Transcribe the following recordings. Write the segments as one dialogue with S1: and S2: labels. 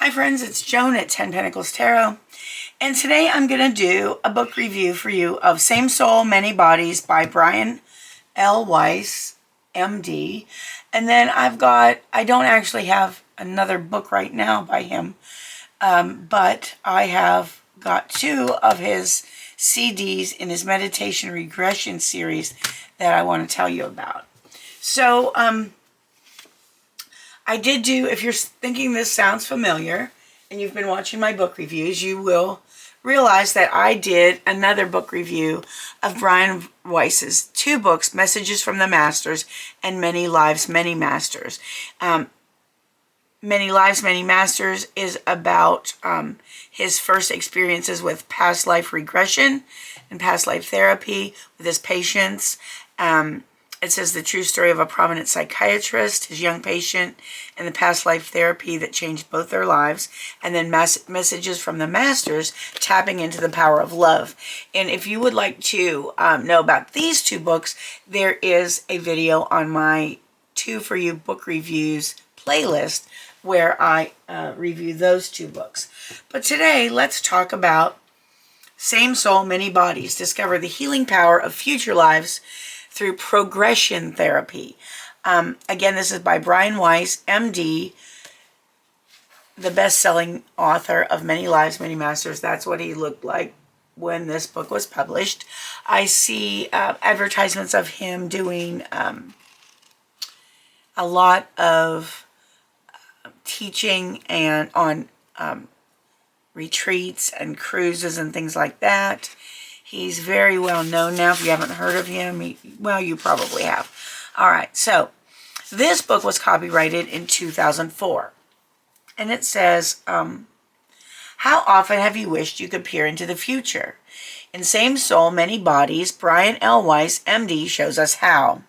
S1: Hi friends, it's Joan at 10 Pentacles Tarot, and today I'm going to do a book review for you of Same Soul, Many Bodies by Brian Weiss, MD. And then I don't actually have another book right now by him, but I have got 2 of his CDs in his Meditation Regression series that I want to tell you about. So, I did do, if you're thinking this sounds familiar and you've been watching my book reviews, you will realize that I did another book review of Brian Weiss's 2 books, Messages from the Masters and Many Lives, Many Masters. Many Lives, Many Masters is about his first experiences with past life regression and past life therapy with his patients. It says the true story of a prominent psychiatrist, his young patient, and the past life therapy that changed both their lives. And then Messages from the Masters, tapping into the power of love. And if you would like to know about these 2 books, there is a video on my 2 for You book reviews playlist where I review those 2 books. But today, let's talk about Same Soul, Many Bodies. Discover the healing power of future lives through progression therapy. Again, this is by Brian Weiss, MD, the best-selling author of Many Lives, Many Masters. That's what he looked like when this book was published. I see advertisements of him doing a lot of teaching and on retreats and cruises and things like that. He's very well known now. If you haven't heard of him, well, you probably have. All right, so this book was copyrighted in 2004. And it says, how often have you wished you could peer into the future? In Same Soul, Many Bodies, Brian L. Weiss, MD, shows us how.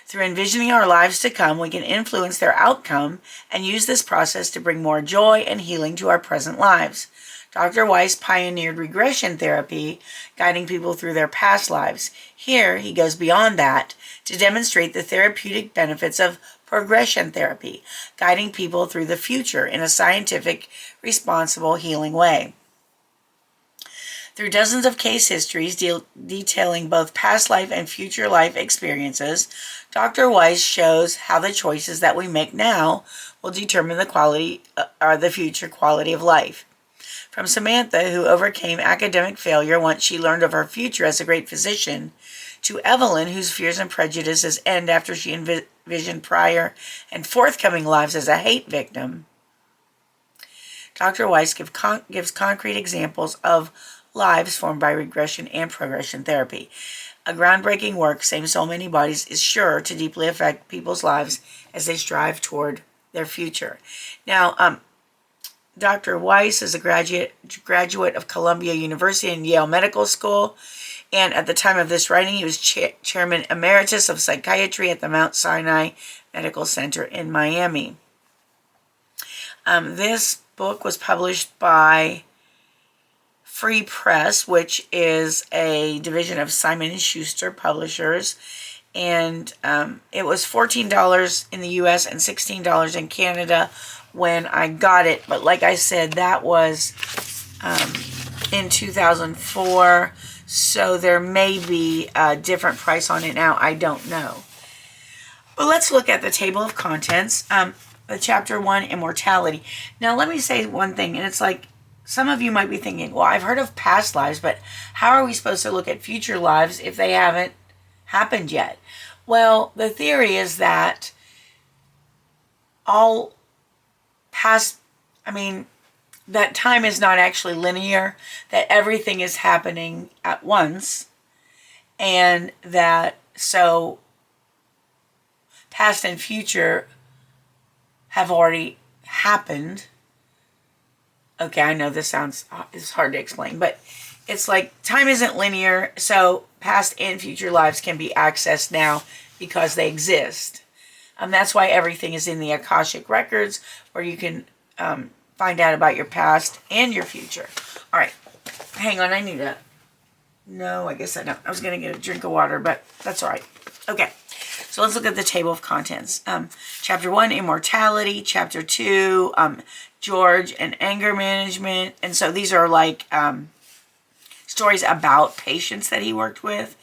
S1: Through envisioning our lives to come, we can influence their outcome and use this process to bring more joy and healing to our present lives. Dr. Weiss pioneered regression therapy, guiding people through their past lives. Here, he goes beyond that to demonstrate the therapeutic benefits of progression therapy, guiding people through the future in a scientific, responsible, healing way. Through dozens of case histories detailing both past life and future life experiences, Dr. Weiss shows how the choices that we make now will determine the future quality of life. From Samantha, who overcame academic failure once she learned of her future as a great physician, to Evelyn, whose fears and prejudices end after she envisioned prior and forthcoming lives as a hate victim, Dr. Weiss gives concrete examples of lives formed by regression and progression therapy. A groundbreaking work, Same Soul, Many Bodies, is sure to deeply affect people's lives as they strive toward their future. Now, Dr. Weiss is a graduate of Columbia University and Yale Medical School, and at the time of this writing, he was chairman emeritus of psychiatry at the Mount Sinai Medical Center in Miami. This book was published by Free Press, which is a division of Simon and Schuster publishers, and it was $14 in the U.S. and $16 in Canada when I got it, but like I said, that was in 2004, so there may be a different price on it now. I don't know. But let's look at the table of contents. The Chapter 1, Immortality. Now, let me say one thing, and it's like, some of you might be thinking, well, I've heard of past lives, but how are we supposed to look at future lives if they haven't happened yet? Well, the theory is that that time is not actually linear, that everything is happening at once, and that so past and future have already happened. Okay, I know this is hard to explain, but it's like time isn't linear, so past and future lives can be accessed now because they exist. That's why everything is in the Akashic Records, where you can find out about your past and your future. All right, hang on, I need no, I guess I don't. I was going to get a drink of water, but that's all right. Okay, So let's look at the table of contents. Chapter 1, immortality. Chapter 2, George and anger management. And so these are like stories about patients that he worked with.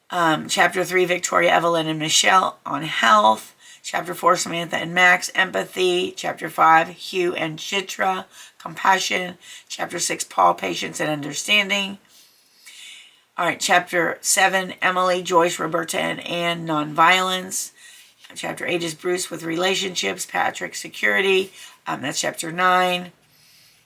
S1: Chapter 3, Victoria, Evelyn, and Michelle on health. Chapter 4, Samantha and Max, empathy. Chapter 5, Hugh and Chitra, compassion. Chapter 6, Paul, patience and understanding. All right, Chapter 7, Emily, Joyce, Roberta, and Anne, nonviolence. Chapter 8 is Bruce with relationships, Patrick, security. That's Chapter 9.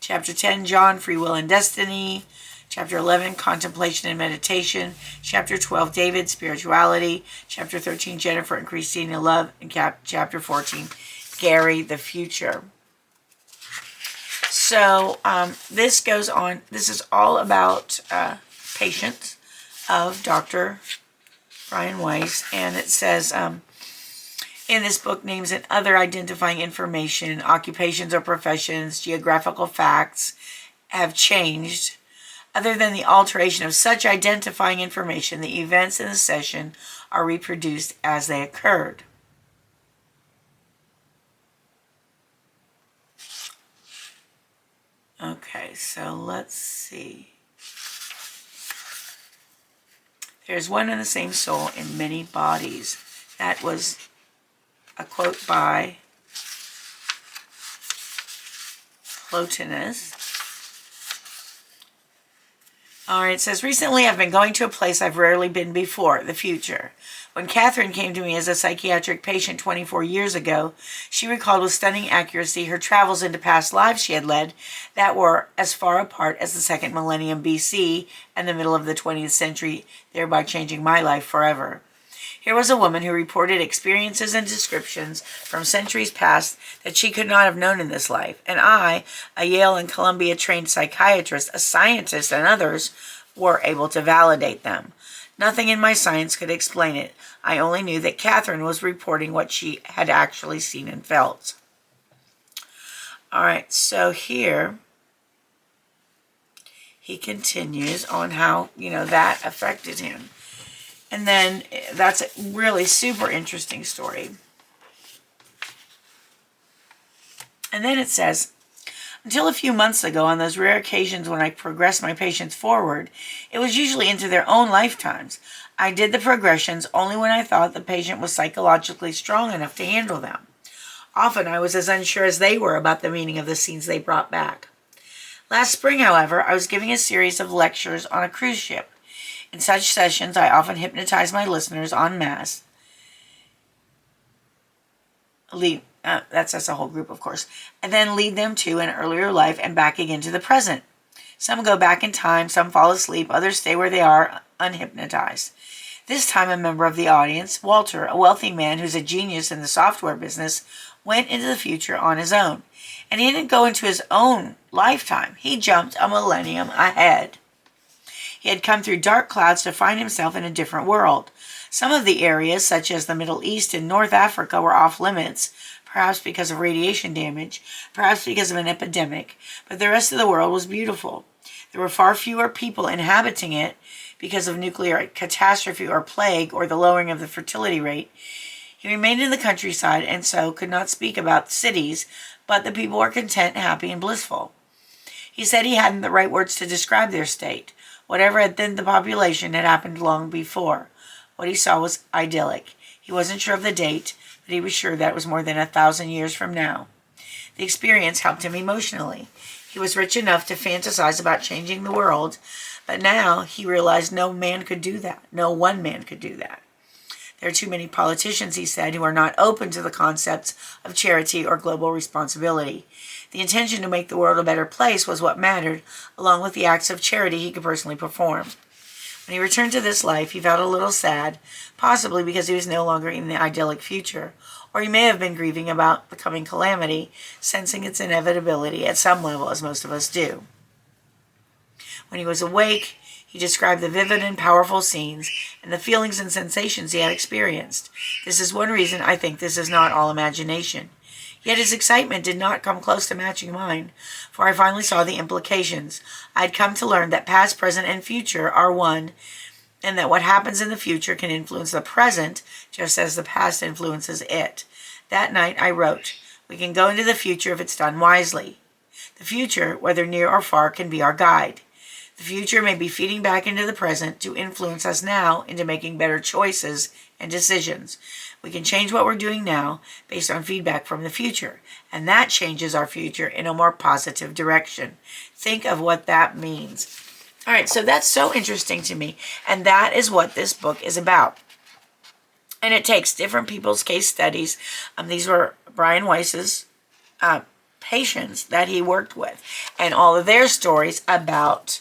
S1: Chapter 10, John, free will and destiny. Chapter 11, contemplation and meditation. Chapter 12, David, spirituality. Chapter 13, Jennifer and Christina, love. And Chapter 14, Gary, the future. So this goes on. This is all about patients of Dr. Brian Weiss. And it says, in this book, names and other identifying information, occupations or professions, geographical facts have changed. Other than the alteration of such identifying information, the events in the session are reproduced as they occurred. Okay, so let's see. There's one and the same soul in many bodies. That was a quote by Plotinus. All right, it says, recently I've been going to a place I've rarely been before, the future. When Catherine came to me as a psychiatric patient 24 years ago, she recalled with stunning accuracy her travels into past lives she had led that were as far apart as the second millennium BC and the middle of the 20th century, thereby changing my life forever. Here was a woman who reported experiences and descriptions from centuries past that she could not have known in this life. And I, a Yale and Columbia trained psychiatrist, a scientist, and others were able to validate them. Nothing in my science could explain it. I only knew that Catherine was reporting what she had actually seen and felt. All right, so here he continues on how, that affected him. And then that's a really super interesting story. And then it says, until a few months ago, on those rare occasions when I progressed my patients forward, it was usually into their own lifetimes. I did the progressions only when I thought the patient was psychologically strong enough to handle them. Often I was as unsure as they were about the meaning of the scenes they brought back. Last spring, however, I was giving a series of lectures on a cruise ship. In such sessions, I often hypnotize my listeners en masse. That's a whole group, of course. And then lead them to an earlier life and back again to the present. Some go back in time, some fall asleep, others stay where they are, unhypnotized. This time, a member of the audience, Walter, a wealthy man who's a genius in the software business, went into the future on his own. And he didn't go into his own lifetime. He jumped a millennium ahead. He had come through dark clouds to find himself in a different world. Some of the areas, such as the Middle East and North Africa, were off limits, perhaps because of radiation damage, perhaps because of an epidemic, but the rest of the world was beautiful. There were far fewer people inhabiting it because of nuclear catastrophe or plague or the lowering of the fertility rate. He remained in the countryside and so could not speak about cities, but the people were content, happy, and blissful. He said he hadn't the right words to describe their state. Whatever had thinned the population had happened long before. What he saw was idyllic. He wasn't sure of the date, but he was sure that it was more than 1,000 years from now. The experience helped him emotionally. He was rich enough to fantasize about changing the world, but now he realized no man could do that. No one man could do that. There are too many politicians, he said, who are not open to the concepts of charity or global responsibility. The intention to make the world a better place was what mattered, along with the acts of charity he could personally perform. When he returned to this life, he felt a little sad, possibly because he was no longer in the idyllic future, or he may have been grieving about the coming calamity, sensing its inevitability at some level, as most of us do. When he was awake, he described the vivid and powerful scenes and the feelings and sensations he had experienced. This is one reason I think this is not all imagination. Yet his excitement did not come close to matching mine, for I finally saw the implications. I had come to learn that past, present, and future are one, and that what happens in the future can influence the present just as the past influences it. That night I wrote, "We can go into the future if it's done wisely. The future, whether near or far, can be our guide. The future may be feeding back into the present to influence us now into making better choices and decisions. We can change what we're doing now based on feedback from the future, and that changes our future in a more positive direction." Think of what that means. All right, so that's so interesting to me, and that is what this book is about. And it takes different people's case studies. These were Brian Weiss's patients that he worked with, and all of their stories about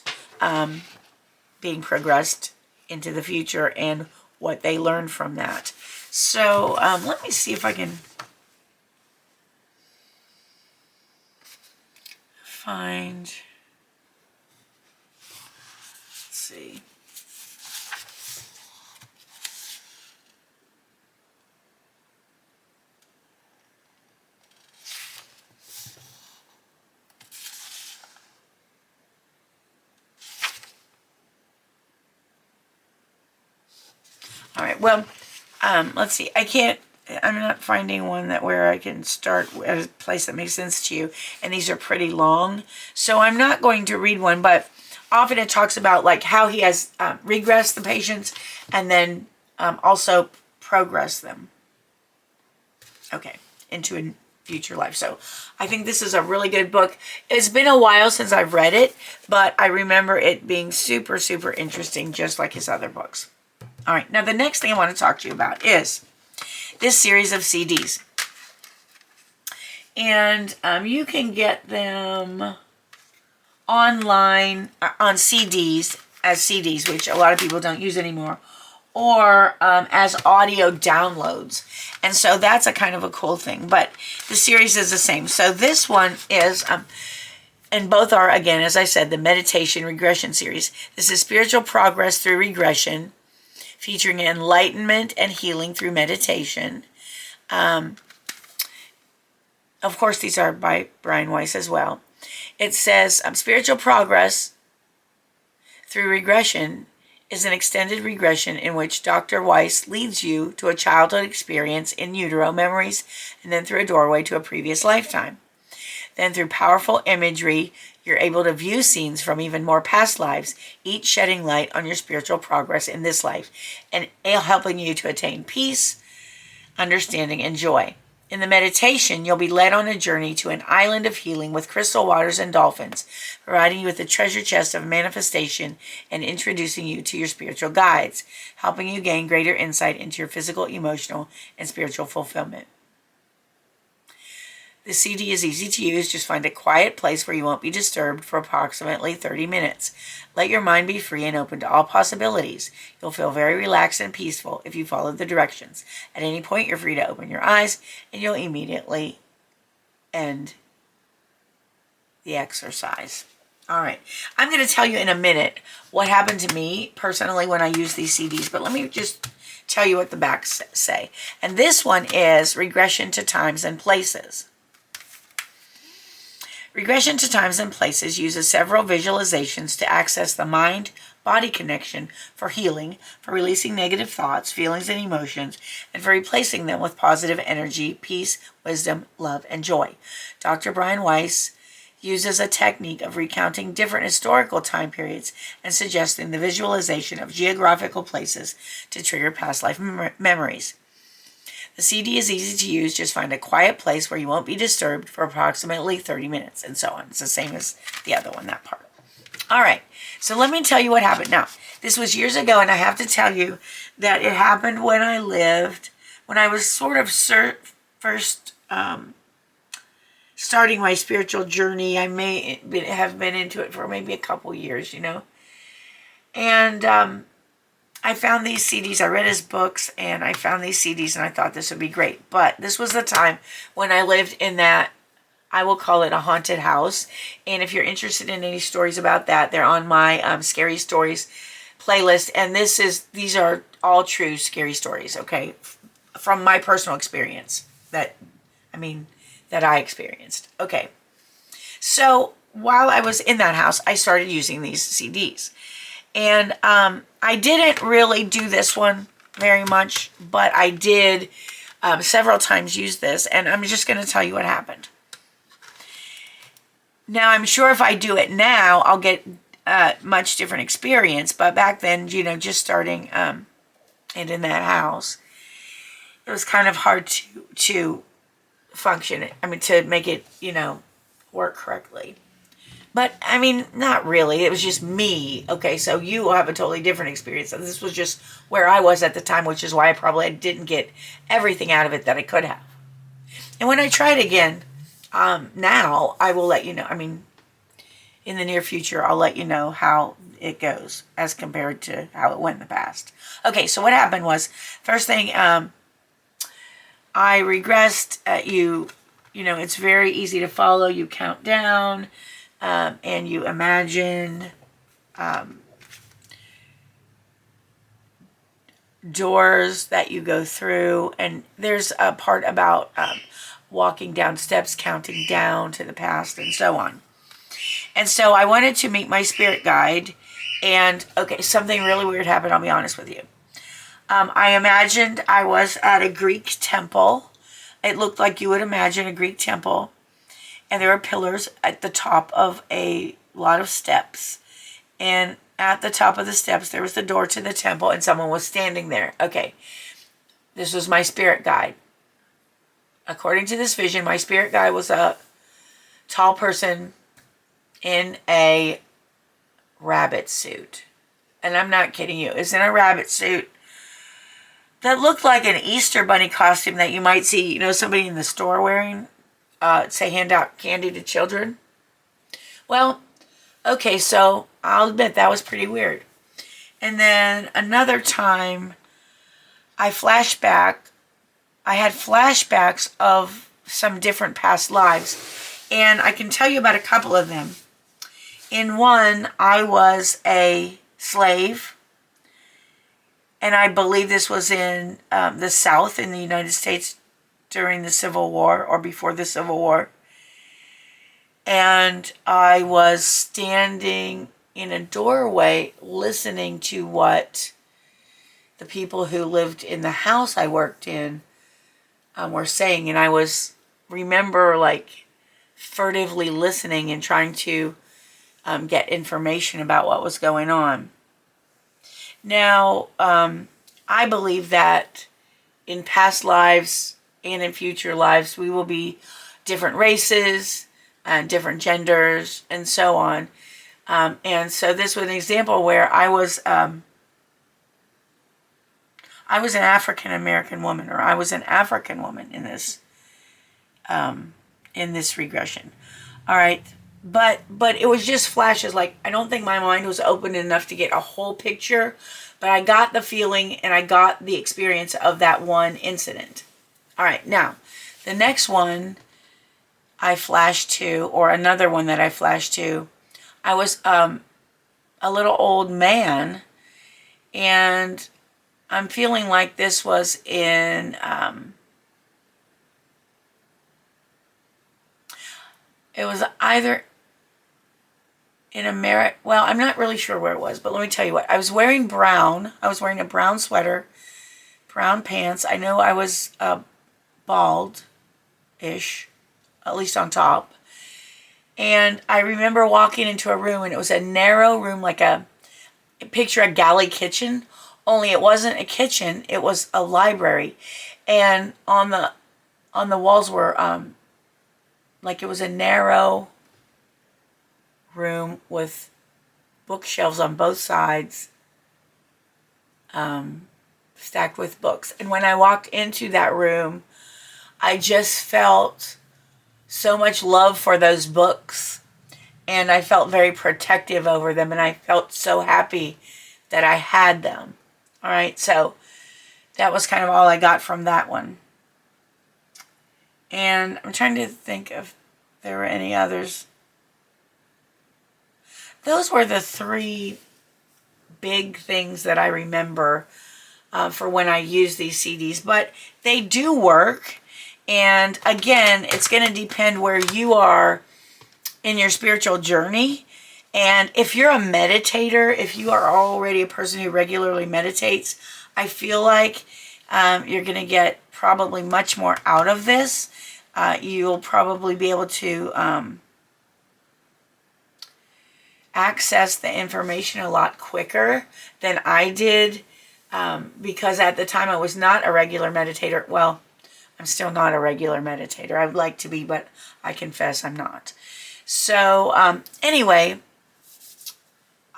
S1: being progressed into the future and what they learned from that. So let me see if I can find, let's see. All right, well, let's see. I'm not finding one where I can start at a place that makes sense to you. And these are pretty long. So I'm not going to read one, but often it talks about like how he has regressed the patients and then also progressed them. Okay, into a future life. So I think this is a really good book. It's been a while since I've read it, but I remember it being super, super interesting, just like his other books. All right, now the next thing I want to talk to you about is this series of CDs. And you can get them online on CDs, as CDs, which a lot of people don't use anymore, or as audio downloads. And so that's a kind of a cool thing. But the series is the same. So this one is, and both are, again, as I said, the meditation regression series. This is Spiritual Progress Through Regression, featuring enlightenment and healing through meditation. Of course, these are by Brian Weiss as well. It says, Spiritual Progress Through Regression is an extended regression in which Dr. Weiss leads you to a childhood experience in utero memories, and then through a doorway to a previous lifetime. Then through powerful imagery, you're able to view scenes from even more past lives, each shedding light on your spiritual progress in this life, and helping you to attain peace, understanding, and joy. In the meditation, you'll be led on a journey to an island of healing with crystal waters and dolphins, providing you with a treasure chest of manifestation and introducing you to your spiritual guides, helping you gain greater insight into your physical, emotional, and spiritual fulfillment. The CD is easy to use. Just find a quiet place where you won't be disturbed for approximately 30 minutes. Let your mind be free and open to all possibilities. You'll feel very relaxed and peaceful if you follow the directions. At any point, you're free to open your eyes, and you'll immediately end the exercise. All right. I'm going to tell you in a minute what happened to me personally when I use these CDs, but let me just tell you what the backs say. And this one is Regression to Times and Places. Regression to Times and Places uses several visualizations to access the mind-body connection for healing, for releasing negative thoughts, feelings, and emotions, and for replacing them with positive energy, peace, wisdom, love, and joy. Dr. Brian Weiss uses a technique of recounting different historical time periods and suggesting the visualization of geographical places to trigger past life memories. The CD is easy to use. Just find a quiet place where you won't be disturbed for approximately 30 minutes, and so on. It's the same as the other one, that part. All right, so let me tell you what happened. Now, this was years ago, and I have to tell you that it happened when I was sort of first starting my spiritual journey. I may have been into it for maybe a couple years, And I found these CDs. I read his books, and I found these CDs, and I thought this would be great. But this was the time when I lived in that, I will call it a haunted house. And if you're interested in any stories about that, they're on my Scary Stories playlist. And these are all true scary stories, okay? From my personal experience that I experienced. Okay. So while I was in that house, I started using these CDs. And I I didn't really do this one very much, but I did several times use this, and I'm just going to tell you what happened. Now, I'm sure if I do it now, I'll get much different experience, but back then, you know, just starting and in that house, it was kind of hard to function. I mean, to make it, you know, work correctly. But, I mean, not really. It was just me. Okay, so you will have a totally different experience. And this was just where I was at the time, which is why I probably didn't get everything out of it that I could have. And when I try it again, now, I will let you know. I mean, in the near future, I'll let you know how it goes as compared to how it went in the past. Okay, so what happened was, first thing, I regressed. You know, it's very easy to follow. You count down. And you imagine doors that you go through, and there's a part about walking down steps, counting down to the past, and so on. And so I wanted to meet my spirit guide, and okay, something really weird happened, I'll be honest with you. I imagined I was at a Greek temple. It looked like you would imagine a Greek temple. And there were pillars at the top of a lot of steps. And at the top of the steps, there was the door to the temple, and someone was standing there. Okay, this was my spirit guide. According to this vision, my spirit guide was a tall person in a rabbit suit. And I'm not kidding you. It's in a rabbit suit that looked like an Easter bunny costume that you might see, you know, somebody in the store wearing. Say hand out candy to children. Well, okay, so I'll admit that was pretty weird. And then another time, I had flashbacks of some different past lives. And I can tell you about a couple of them. In one, I was a slave. And I believe this was in the South in the United States during the Civil War or before the Civil War. And I was standing in a doorway listening to what the people who lived in the house I worked in were saying. And I remember like furtively listening and trying to get information about what was going on. Now, I believe that in past lives and in future lives, we will be different races and different genders and so on. And so this was an example where I was an African American woman, or I was an African woman in this regression. All right, but it was just flashes. Like, I don't think my mind was open enough to get a whole picture, but I got the feeling and I got the experience of that one incident. All right, now, the next one I flashed to, or another one that I flashed to, I was a little old man, and I'm feeling like this was in, it was either in America, well, I'm not really sure where it was, but let me tell you what. I was wearing brown. I was wearing a brown sweater, brown pants. I know I was bald-ish, at least on top. And I remember walking into a room, and it was a narrow room, like picture a galley kitchen, only it wasn't a kitchen, it was a library. And on the walls were, like it was a narrow room with bookshelves on both sides, stacked with books. And when I walked into that room, I just felt so much love for those books, and I felt very protective over them, and I felt so happy that I had them. All right, so that was kind of all I got from that one. And I'm trying to think if there were any others. Those were the three big things that I remember for when I use these CDs, but they do work. And again, it's going to depend where you are in your spiritual journey And if you're a meditator, if you are already a person who regularly meditates, I feel like you're going to get probably much more out of this. You'll probably be able to access the information a lot quicker than I did, because at the time I was not a regular meditator. Well, I'm still not a regular meditator. I would like to be, but I confess I'm not. So anyway,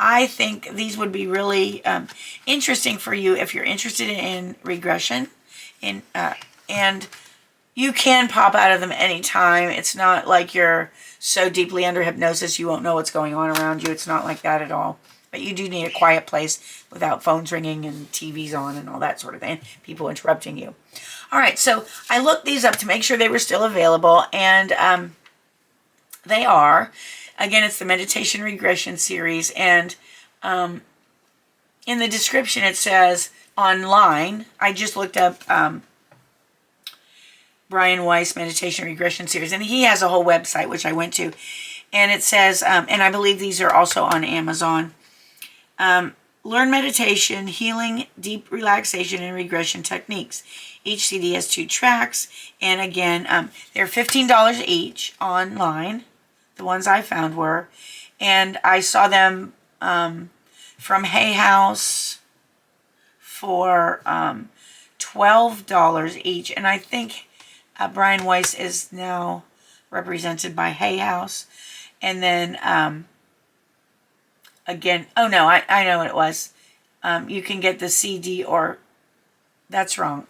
S1: I think these would be really interesting for you if you're interested in regression. And you can pop out of them anytime. It's not like you're so deeply under hypnosis you won't know what's going on around you. It's not like that at all. But you do need a quiet place without phones ringing and TVs on and all that sort of thing. People interrupting you. All right, so I looked these up to make sure they were still available, and they are. Again, it's the Meditation Regression Series, and in the description it says online. I just looked up Brian Weiss Meditation Regression Series, and he has a whole website, which I went to, and it says, and I believe these are also on Amazon, Learn Meditation, Healing, Deep Relaxation, and Regression Techniques. Each CD has 2 tracks, and again, they're $15 each online. The ones I found were, and I saw them from Hay House for $12 each, and I think Brian Weiss is now represented by Hay House. And then again, oh no, I know what it was. You can get the CD, or that's wrong.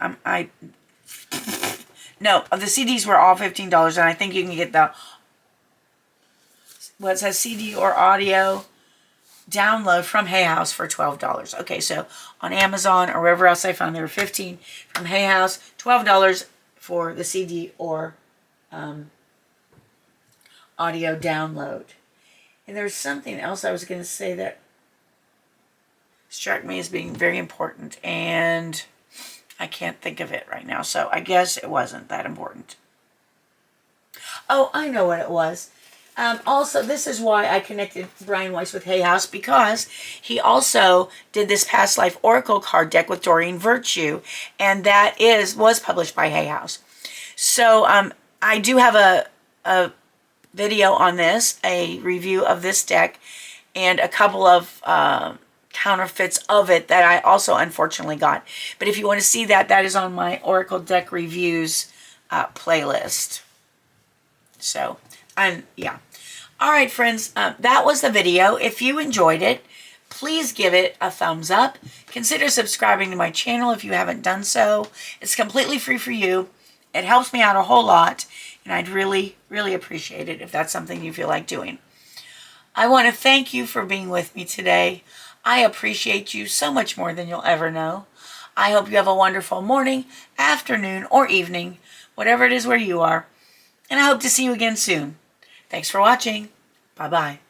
S1: No, the CDs were all $15, and I think you can get the, what it says, CD or audio download from Hay House for $12. Okay, so on Amazon or wherever else I found, they were $15 from Hay House, $12 for the CD or audio download. And there's something else I was going to say that struck me as being very important, and I can't think of it right now, so I guess it wasn't that important. Oh, I know what it was. Also, this is why I connected Brian Weiss with Hay House, because he also did this past life oracle card deck with Doreen Virtue, and that was published by Hay House. So I do have a video on this, a review of this deck, and a couple of counterfeits of it that I also unfortunately got. But if you want to see that, that is on my Oracle Deck Reviews playlist. So, yeah. All right, friends, that was the video. If you enjoyed it, please give it a thumbs up. Consider subscribing to my channel if you haven't done so. It's completely free for you. It helps me out a whole lot, and I'd really, really appreciate it if that's something you feel like doing. I want to thank you for being with me today. I appreciate you so much more than you'll ever know. I hope you have a wonderful morning, afternoon, or evening, whatever it is where you are. And I hope to see you again soon. Thanks for watching. Bye-bye.